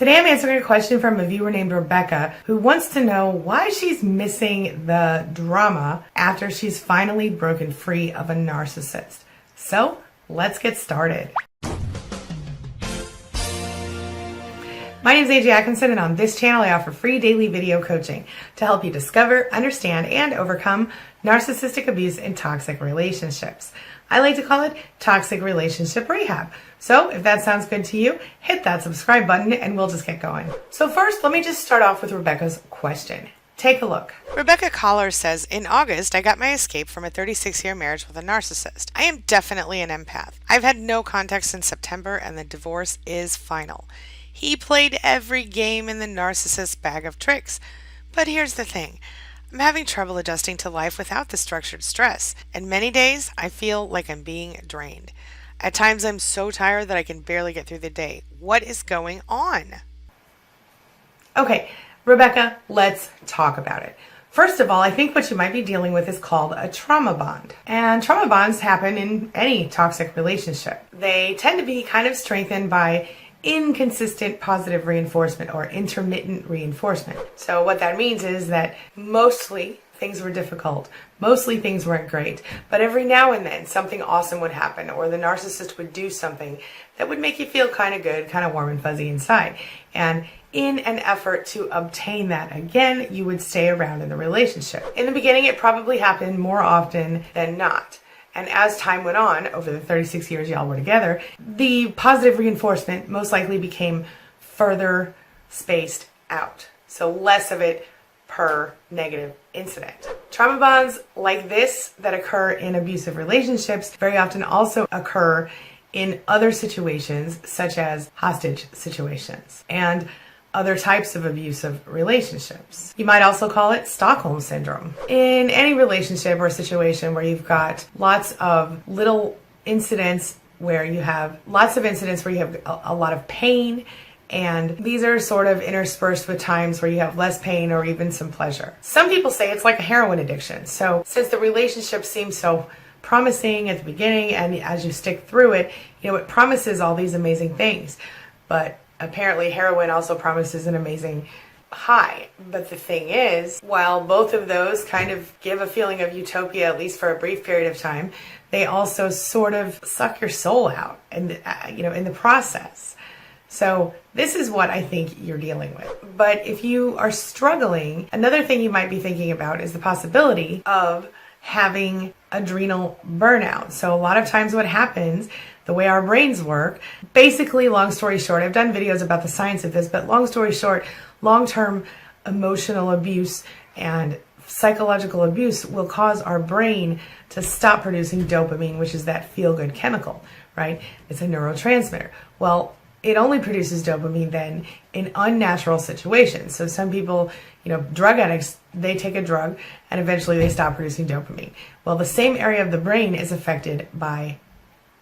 Today I'm answering a question from a viewer named Rebecca who wants to know why she's missing the drama after she's finally broken free of a narcissist. So let's get started. My name is Angie Atkinson, and on this channel I offer free daily video coaching to help you discover, understand, and overcome narcissistic abuse in toxic relationships. I like to call it toxic relationship rehab. So if that sounds good to you, hit that subscribe button and we'll just get going. So first, let me just start off with Rebecca's question. Take a look. Rebecca Collar says, in August, I got my escape from a 36-year marriage with a narcissist. I am definitely an empath. I've had no contact since September and the divorce is final. He played every game in the narcissist's bag of tricks. But here's the thing. I'm having trouble adjusting to life without the structured stress, and many days I feel like I'm being drained. At times I'm so tired that I can barely get through the day. What is going on? Okay, Rebecca, let's talk about it. First of all, I think what you might be dealing with is called a trauma bond. And trauma bonds happen in any toxic relationship. They tend to be kind of strengthened by inconsistent positive reinforcement or intermittent reinforcement. So what that means is that mostly things were difficult, mostly things weren't great, but every now and then something awesome would happen, or the narcissist would do something that would make you feel kind of good, kind of warm and fuzzy inside. And in an effort to obtain that again, you would stay around in the relationship. In the beginning, it probably happened more often than not. And as time went on, over the 36 years y'all were together, the positive reinforcement most likely became further spaced out. So less of it per negative incident. Trauma bonds like this that occur in abusive relationships very often also occur in other situations, such as hostage situations and other types of abusive relationships. You might also call it Stockholm Syndrome. In any relationship or situation where you've got lots of little incidents where you have a lot of pain, and these are sort of interspersed with times where you have less pain or even some pleasure. Some people say it's like a heroin addiction. So since the relationship seems so promising at the beginning, and as you stick through it, it promises all these amazing things. But apparently heroin also promises an amazing high. But the thing is, while both of those kind of give a feeling of utopia, at least for a brief period of time, they also sort of suck your soul out and in the process. So this is what I think you're dealing with. But if you are struggling, another thing you might be thinking about is the possibility of having adrenal burnout. So a lot of times what happens, the way our brains work, basically, long story short, I've done videos about the science of this, but long story short, long-term emotional abuse and psychological abuse will cause our brain to stop producing dopamine, which is that feel-good chemical, right? It's a neurotransmitter. Well, it only produces dopamine then in unnatural situations. So some people, drug addicts, they take a drug and eventually they stop producing dopamine. Well, the same area of the brain is affected by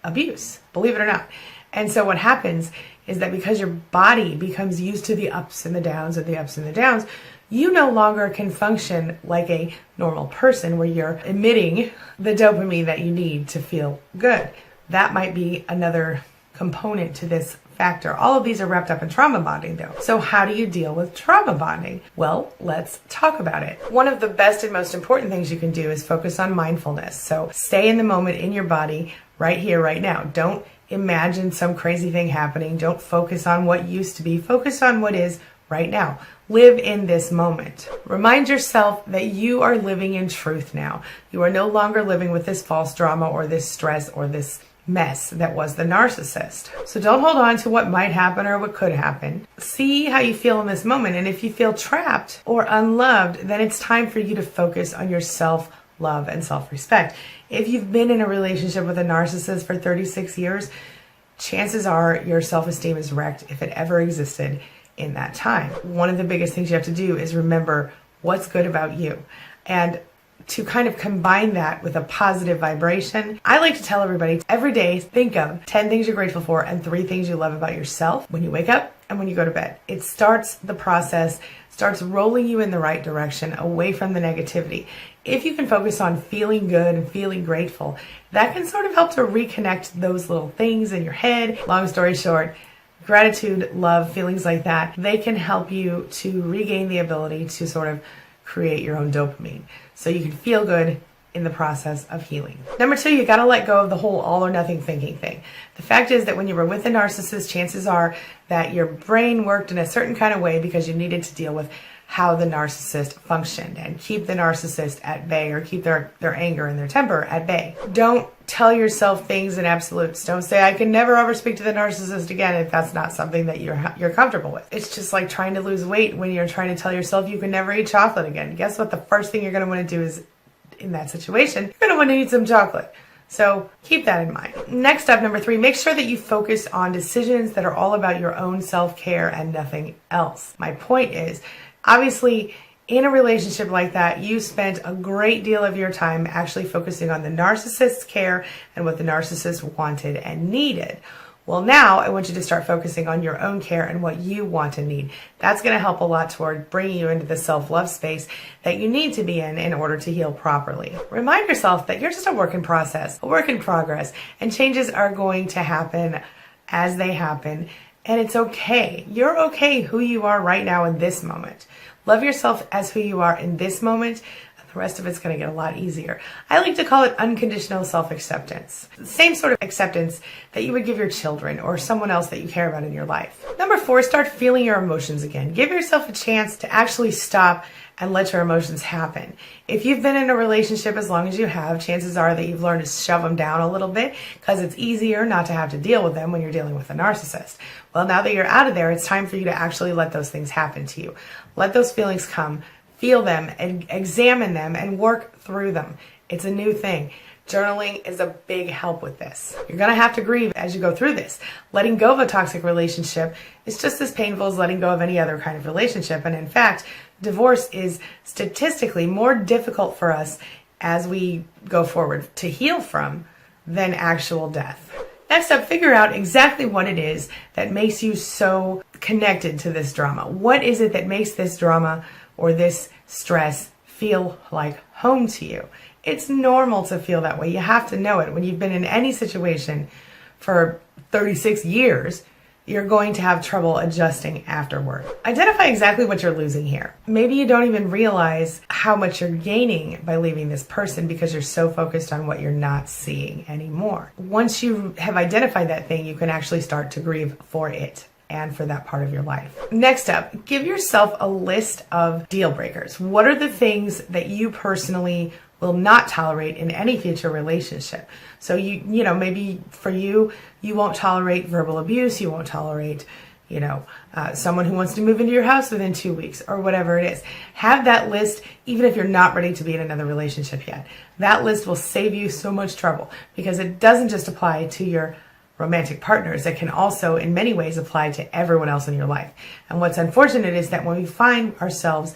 abuse, believe it or not. And so what happens is that because your body becomes used to the ups and the downs and the ups and the downs, you no longer can function like a normal person where you're emitting the dopamine that you need to feel good. That might be another component to this factor. All of these are wrapped up in trauma bonding though. So how do you deal with trauma bonding? Well, let's talk about it. One of the best and most important things you can do is focus on mindfulness. So stay in the moment in your body right here, right now. Don't imagine some crazy thing happening. Don't focus on what used to be. Focus on what is right now. Live in this moment. Remind yourself that you are living in truth now. You are no longer living with this false drama or this stress or this mess that was the narcissist. So don't hold on to what might happen or what could happen. See how you feel in this moment. And if you feel trapped or unloved, then it's time for you to focus on your self-love and self-respect. If you've been in a relationship with a narcissist for 36 years, chances are your self-esteem is wrecked if it ever existed in that time. One of the biggest things you have to do is remember what's good about you. And to kind of combine that with a positive vibration, I like to tell everybody every day, think of 10 things you're grateful for and 3 things you love about yourself when you wake up and when you go to bed. It starts the process, starts rolling you in the right direction away from the negativity. If you can focus on feeling good and feeling grateful, that can sort of help to reconnect those little things in your head. Long story short, gratitude, love, feelings like that, they can help you to regain the ability to sort of create your own dopamine so you can feel good in the process of healing. Number 2, you got to let go of the whole all or nothing thinking thing. The fact is that when you were with a narcissist, chances are that your brain worked in a certain kind of way because you needed to deal with how the narcissist functioned and keep the narcissist at bay, or keep their anger and their temper at bay. Don't tell yourself things in absolutes. Don't say, I can never ever speak to the narcissist again, if that's not something that you're comfortable with. It's just like trying to lose weight when you're trying to tell yourself you can never eat chocolate again. Guess what? The first thing you're going to want to do is, in that situation, you're going to want to eat some chocolate. So keep that in mind. Next up, number 3, make sure that you focus on decisions that are all about your own self-care and nothing else. My point is, obviously, in a relationship like that, you spent a great deal of your time actually focusing on the narcissist's care and what the narcissist wanted and needed. Well, now I want you to start focusing on your own care and what you want and need. That's going to help a lot toward bringing you into the self-love space that you need to be in order to heal properly. Remind yourself that you're just a work in process, a work in progress, and changes are going to happen as they happen. And it's okay. You're okay who you are right now in this moment. Love yourself as who you are in this moment. The rest of it's going to get a lot easier. I like to call it unconditional self-acceptance. The same sort of acceptance that you would give your children or someone else that you care about in your life. Number 4, start feeling your emotions again. Give yourself a chance to actually stop and let your emotions happen. If you've been in a relationship as long as you have, chances are that you've learned to shove them down a little bit because it's easier not to have to deal with them when you're dealing with a narcissist. Well, now that you're out of there, it's time for you to actually let those things happen to you. Let those feelings come, feel them, and examine them and work through them. It's a new thing. Journaling is a big help with this. You're going to have to grieve as you go through this. Letting go of a toxic relationship is just as painful as letting go of any other kind of relationship. And in fact, divorce is statistically more difficult for us as we go forward to heal from than actual death. Next up, figure out exactly what it is that makes you so connected to this drama. What is it that makes this drama or this stress feel like home to you? It's normal to feel that way. You have to know it. When you've been in any situation for 36 years, you're going to have trouble adjusting afterward. Identify exactly what you're losing here. Maybe you don't even realize how much you're gaining by leaving this person because you're so focused on what you're not seeing anymore. Once you have identified that thing, you can actually start to grieve for it and for that part of your life. Next up, give yourself a list of deal breakers. What are the things that you personally will not tolerate in any future relationship? So you know, maybe for you won't tolerate verbal abuse, you won't tolerate, someone who wants to move into your house within 2 weeks or whatever it is. Have that list, even if you're not ready to be in another relationship yet. That list will save you so much trouble because it doesn't just apply to your romantic partners. It can also in many ways apply to everyone else in your life. And what's unfortunate is that when we find ourselves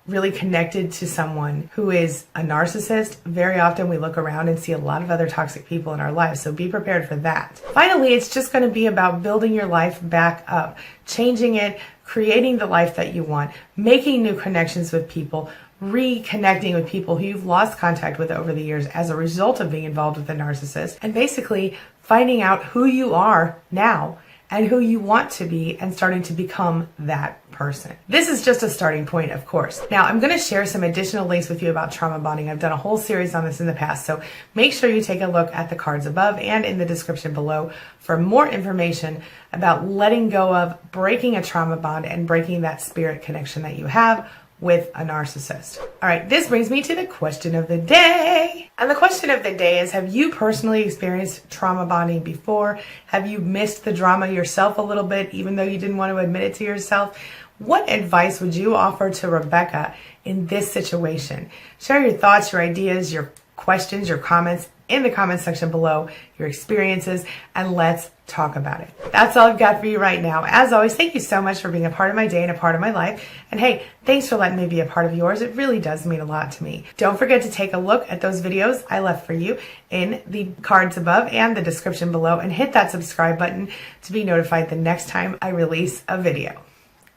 really connected to someone who is a narcissist, very often we look around and see a lot of other toxic people in our lives. So be prepared for that. Finally, it's just going to be about building your life back up, changing it, creating the life that you want, making new connections with people, reconnecting with people who you've lost contact with over the years as a result of being involved with a narcissist, and basically finding out who you are now and who you want to be and starting to become that person. This is just a starting point, of course. Now, I'm going to share some additional links with you about trauma bonding. I've done a whole series on this in the past, so make sure you take a look at the cards above and in the description below for more information about letting go of, breaking a trauma bond, and breaking that spirit connection that you have with a narcissist. All right, this brings me to the question of the day. And the question of the day is, have you personally experienced trauma bonding before? Have you missed the drama yourself a little bit, even though you didn't want to admit it to yourself? What advice would you offer to Rebecca in this situation? Share your thoughts, your ideas, your questions, your comments in the comment section below, your experiences, and let's talk about it. That's all I've got for you right now. As always, thank you so much for being a part of my day and a part of my life. And hey, thanks for letting me be a part of yours. It really does mean a lot to me. Don't forget to take a look at those videos I left for you in the cards above and the description below, and hit that subscribe button to be notified the next time I release a video.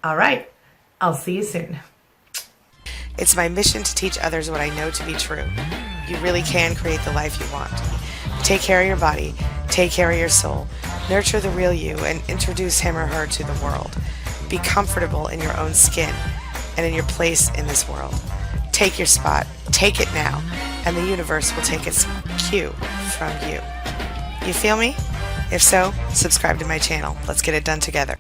All right, I'll see you soon. It's my mission to teach others what I know to be true. You really can create the life you want. Take care of your body, take care of your soul, Nurture the real you and introduce him or her to the world. Be comfortable in your own skin and in your place in this world. Take your spot, take it now, and the universe will take its cue from you. You feel me? If so, subscribe to my channel. Let's get it done together.